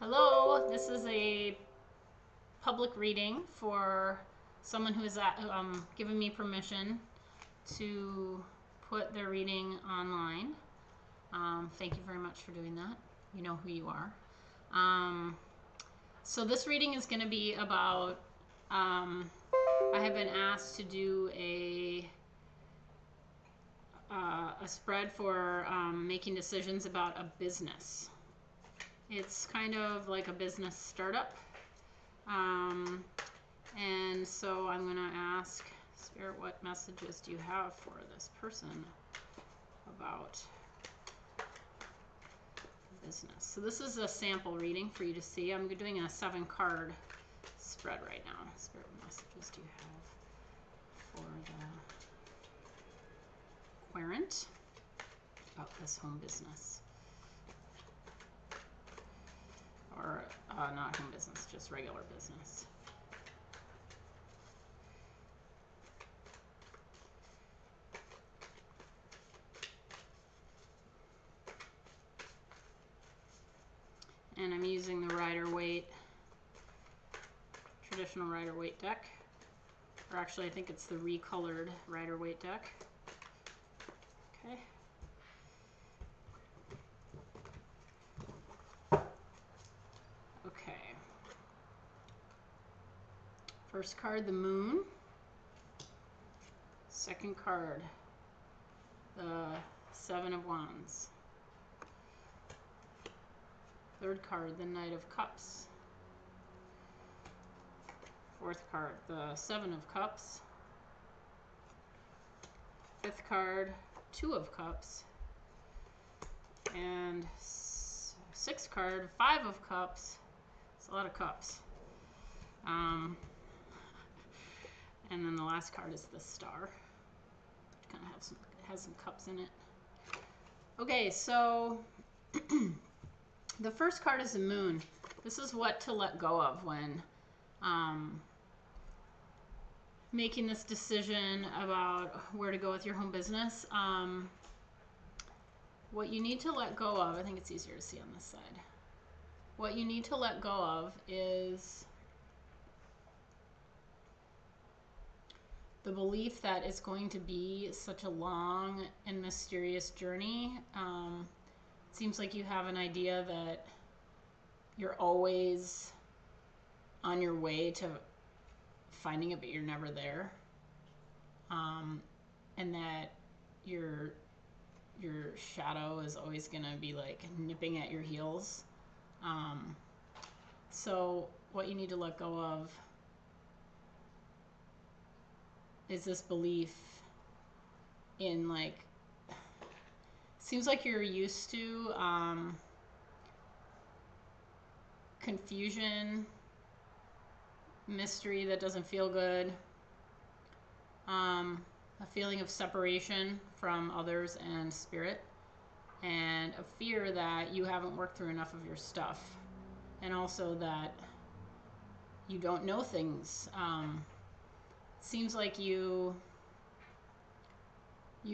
Hello, this is a public reading for someone who has given me permission to put their reading online. Thank you very much for doing that. You know who you are. So this reading is going to be about, I have been asked to do a spread for making decisions about a business. It's kind of like a business startup. And so I'm going to ask Spirit, what messages do you have for this person about business? So this is a sample reading for you to see. I'm doing a 7-card spread right now. Spirit, what messages do you have for the querent about this home business? Or not home business, just regular business. And I'm using the Rider-Waite, traditional Rider-Waite deck. Or actually, I think it's the recolored Rider-Waite deck. Okay. Okay. First card, the Moon. Second card, the 7 of Wands. Third card, the Knight of Cups. Fourth card, the 7 of Cups. Fifth card, 2 of Cups. And sixth card, 5 of Cups. It's a lot of cups. And then the last card is the Star. Kind of has some cups in it. Okay, so the first card is the Moon. This is what to let go of when making this decision about where to go with your home business. What you need to let go of, I think it's easier to see on this side. What you need to let go of is the belief that it's going to be such a long and mysterious journey. It seems like you have an idea that you're always on your way to finding it, but you're never there. And that your shadow is always going to be like nipping at your heels. So what you need to let go of is this belief in, like, seems like you're used to confusion, mystery that doesn't feel good, a feeling of separation from others and spirit, and a fear that you haven't worked through enough of your stuff, and also that you don't know things. Seems like you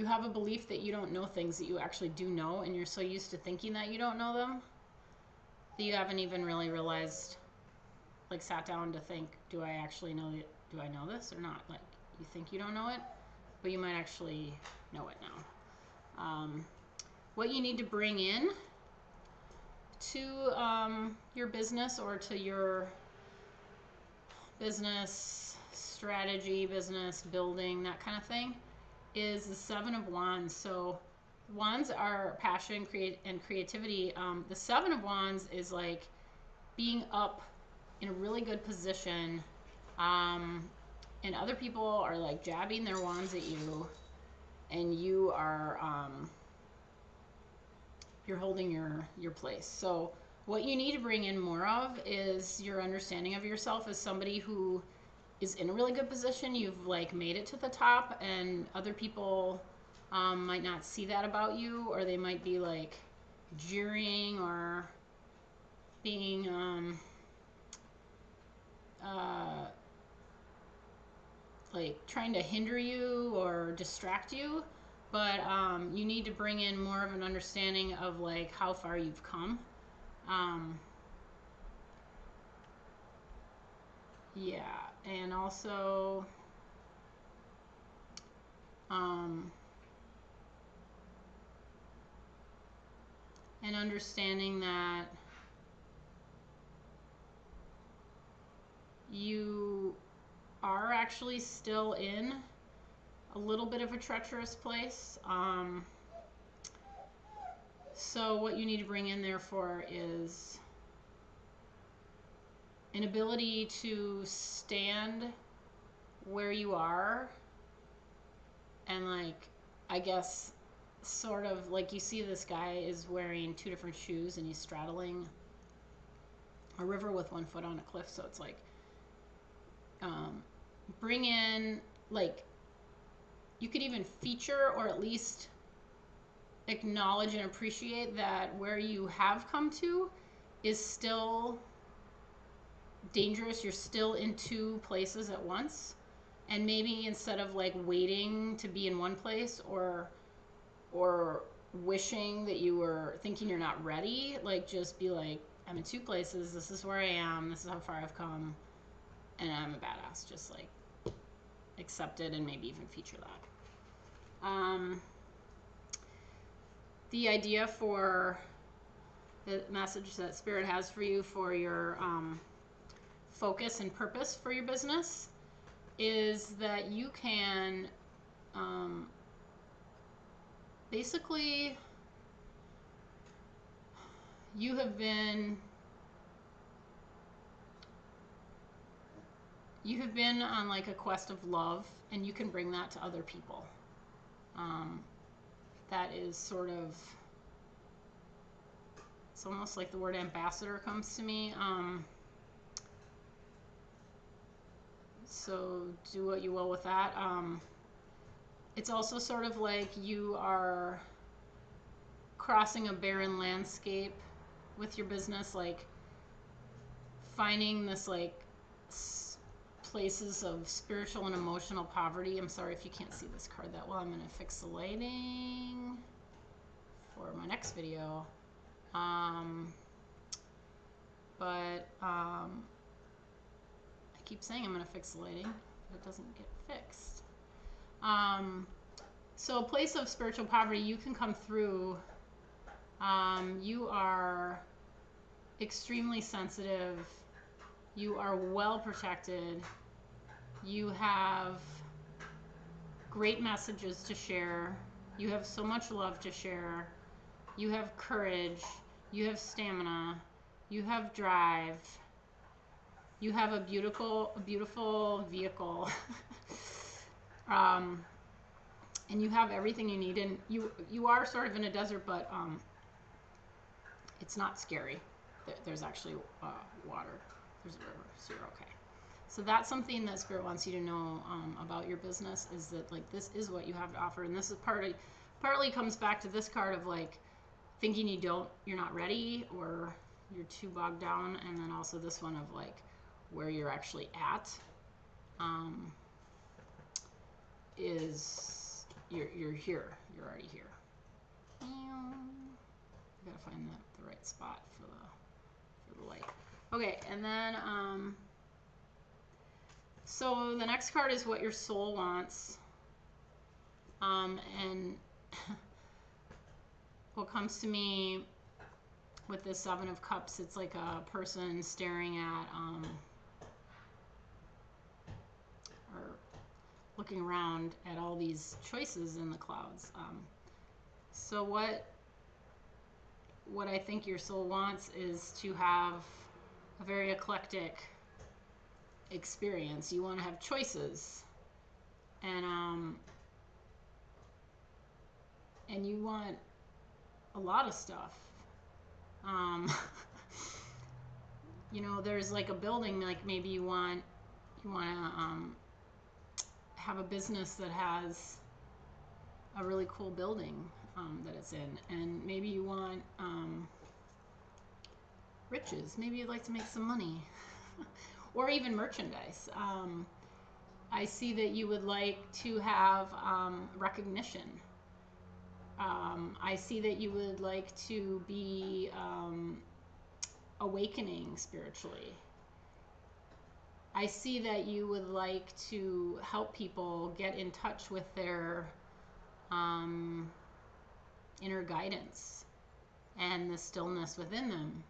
have a belief that you don't know things that you actually do know, and you're so used to thinking that you don't know them that you haven't even really realized, like, sat down to think, do I actually know it? Do I know this or not? Like, you think you don't know it, but you might actually know it now. What you need to bring in to your business, or to your business strategy, business building, that kind of thing, is the 7 of Wands. So Wands are passion, and creativity. The 7 of Wands is like being up in a really good position, and other people are like jabbing their wands at you, and you are you're holding your place. So what you need to bring in more of is your understanding of yourself as somebody who is in a really good position. You've like made it to the top, and other people might not see that about you, or they might be like jeering or being like trying to hinder you or distract you. But you need to bring in more of an understanding of like how far you've come. yeah, and also, um, and understanding that you are actually still in a little bit of a treacherous place. So what you need to bring in there for is an ability to stand where you are and, like, I guess, sort of like, you see this guy is wearing two different shoes and he's straddling a river with one foot on a cliff. So it's like, um, bring in, like, you could even feature or at least acknowledge and appreciate that where you have come to is still dangerous. You're still in two places at once. And maybe instead of, like, waiting to be in one place or wishing that you were thinking you're not ready, like, just be like, I'm in two places. This is where I am. This is how far I've come. And I'm a badass. Just, like, accept it and maybe even feature that. The idea for the message that Spirit has for you for your focus and purpose for your business is that you can basically, you have been on, like, a quest of love, and you can bring that to other people. That is sort of, it's almost like the word ambassador comes to me. So do what you will with that. It's also sort of like you are crossing a barren landscape with your business, like finding this, like, places of spiritual and emotional poverty. I'm sorry if you can't see this card that well. I'm going to fix the lighting for my next video. But I keep saying I'm going to fix the lighting, but it doesn't get fixed. So a place of spiritual poverty, you can come through. You are extremely sensitive. You are well protected. You have great messages to share. You have so much love to share. You have courage. You have stamina. You have drive. You have a beautiful vehicle. And you have everything you need. And you are sort of in a desert, but it's not scary. There's actually water. There's a river, so you're okay. So that's something that Spirit wants you to know about your business, is that, like, this is what you have to offer. And this is partly comes back to this card of, like, thinking you're not ready, or you're too bogged down. And then also this one of, like, where you're actually at is you're here. You're already here. I gotta find the right spot for the light. Okay, and then so the next card is what your soul wants. And what comes to me with the Seven of Cups, it's like a person staring at or looking around at all these choices in the clouds. So what I think your soul wants is to have a very eclectic experience. You want to have choices, and you want a lot of stuff. You know, there's like a building, like maybe you want to have a business that has a really cool building that it's in, and maybe you want riches. Maybe you'd like to make some money, or even merchandise. I see that you would like to have recognition. I see that you would like to be awakening spiritually. I see that you would like to help people get in touch with their um, inner guidance and the stillness within them.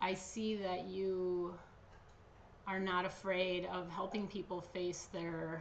I see that you are not afraid of helping people face their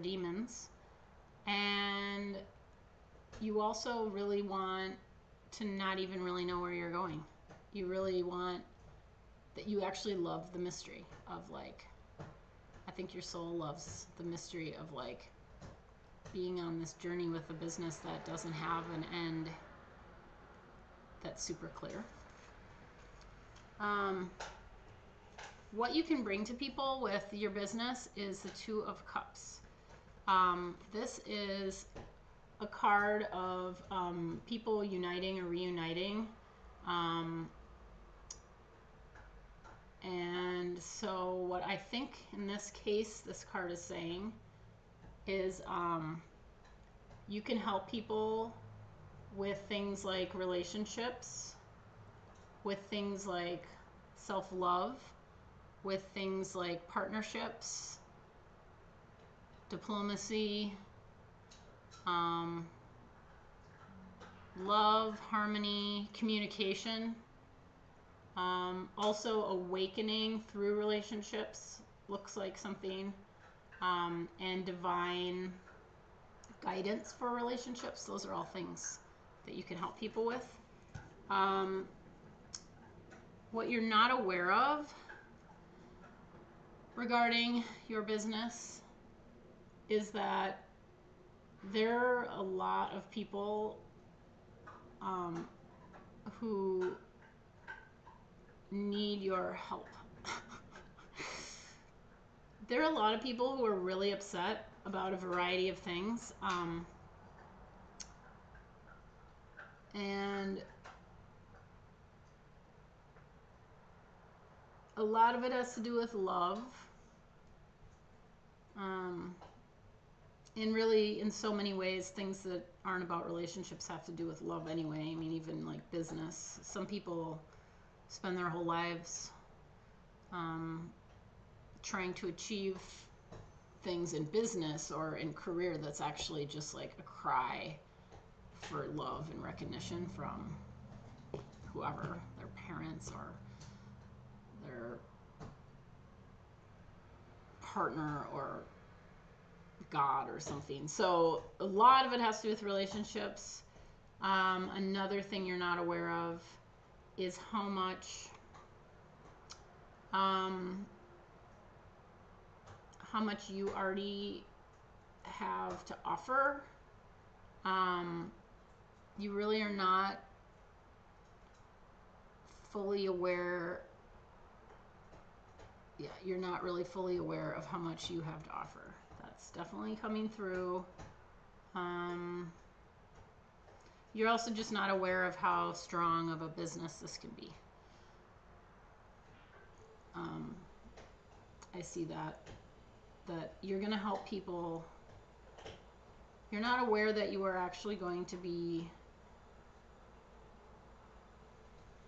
demons, and you also really want to not even really know where you're going. You really want that you actually love the mystery of like, I think your soul loves the mystery of like being on this journey with a business that doesn't have an end that's super clear. What you can bring to people with your business is the Two of Cups. This is a card of people uniting or reuniting. And so what I think in this case this card is saying is you can help people with things like relationships, with things like self-love, with things like partnerships, diplomacy, love, harmony, communication. Also awakening through relationships looks like something, and divine guidance for relationships. Those are all things that you can help people with. What you're not aware of regarding your business is that there are a lot of people who need your help. There are a lot of people who are really upset about a variety of things, and a lot of it has to do with love. And really, in so many ways, things that aren't about relationships have to do with love anyway. I mean, even like business. Some people spend their whole lives trying to achieve things in business or in career that's actually just like a cry for love and recognition from whoever, their parents or their partner or God or something. So a lot of it has to do with relationships. Another thing you're not aware of is how much you already have to offer. You really are not fully aware. Yeah, you're not really fully aware of how much you have to offer. That's definitely coming through. You're also just not aware of how strong of a business this can be. I see that you're going to help people. You're not aware that you are actually going to be,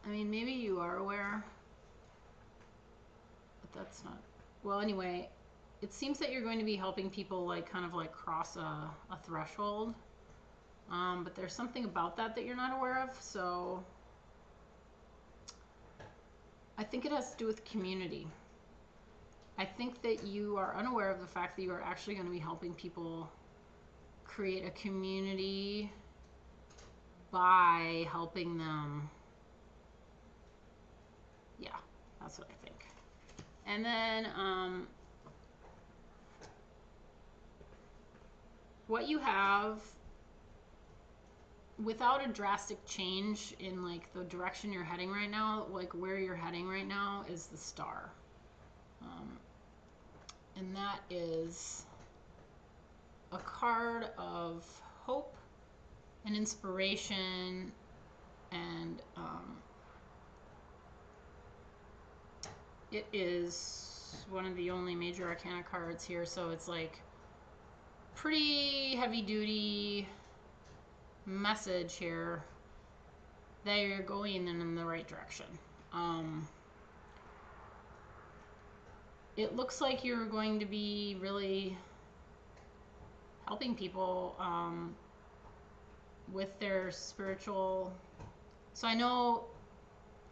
I mean, maybe you are aware, but that's not, well, anyway, it seems that you're going to be helping people like kind of like cross a threshold. But there's something about that you're not aware of. So I think it has to do with community. I think that you are unaware of the fact that you are actually going to be helping people create a community by helping them. Yeah, that's what I think. And then what you have, without a drastic change in like the direction you're heading right now, like where you're heading right now, is the Star. And that is a card of hope and inspiration, and it is one of the only major arcana cards here, so it's like pretty heavy duty message here that you're going in the right direction. it looks like you're going to be really helping people with their spiritual. So I know,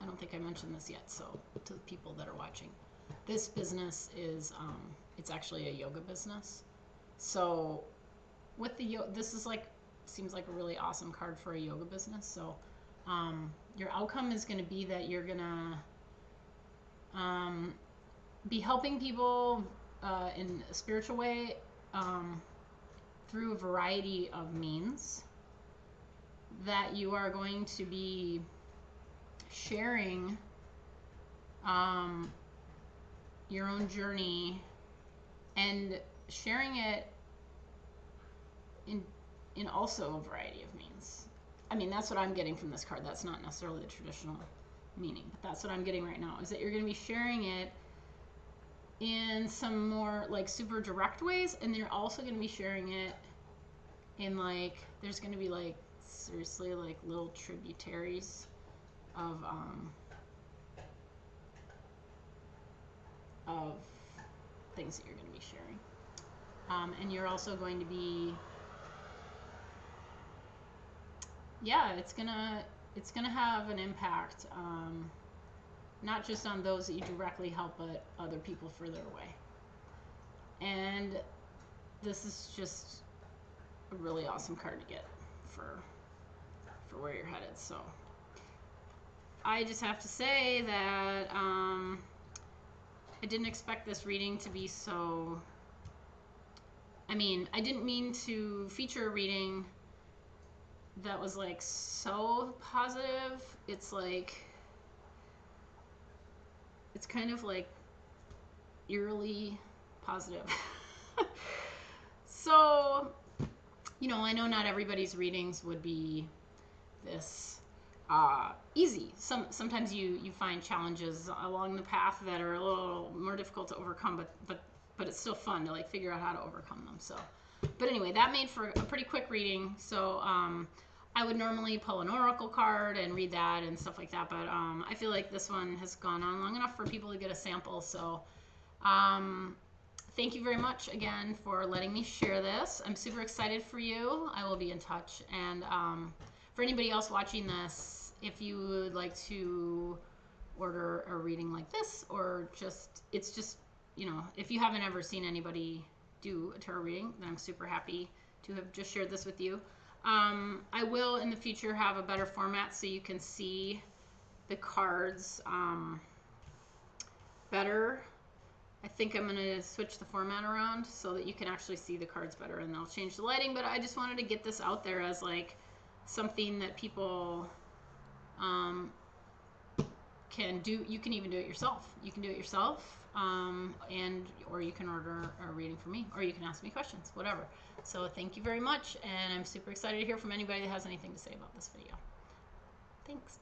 I don't think I mentioned this yet, so to the people that are watching, this business is, it's actually a yoga business. So with the this is like, seems like a really awesome card for a yoga business. So your outcome is going to be that you're going to be helping people in a spiritual way through a variety of means, that you are going to be sharing your own journey and sharing it in also a variety of means. I mean, that's what I'm getting from this card. That's not necessarily the traditional meaning, but that's what I'm getting right now, is that you're going to be sharing it in some more like super direct ways, and you're also going to be sharing it in like, there's going to be like, seriously, like little tributaries of things that you're going to be sharing, and you're also going to be, yeah, it's gonna have an impact, not just on those that you directly help, but other people further away. And this is just a really awesome card to get for where you're headed. So I just have to say that I didn't expect this reading to be so, I mean, I didn't mean to feature a reading that was like so positive. It's like, it's kind of like eerily positive. So, you know, I know not everybody's readings would be this easy. Sometimes you find challenges along the path that are a little more difficult to overcome, but it's still fun to like figure out how to overcome them. So, but anyway, that made for a pretty quick reading. So I would normally pull an oracle card and read that and stuff like that, but I feel like this one has gone on long enough for people to get a sample. So thank you very much again for letting me share this. I'm super excited for you. I will be in touch. And for anybody else watching this, if you would like to order a reading like this, or just, it's just, you know, if you haven't ever seen anybody do a tarot reading, then I'm super happy to have just shared this with you. I will in the future have a better format so you can see the cards better. I think I'm going to switch the format around so that you can actually see the cards better, and I'll change the lighting, but I just wanted to get this out there as like something that people can do. You can even do it yourself. You can do it yourself, or you can order a reading from me, or you can ask me questions, whatever. So thank you very much, and I'm super excited to hear from anybody that has anything to say about this video. Thanks.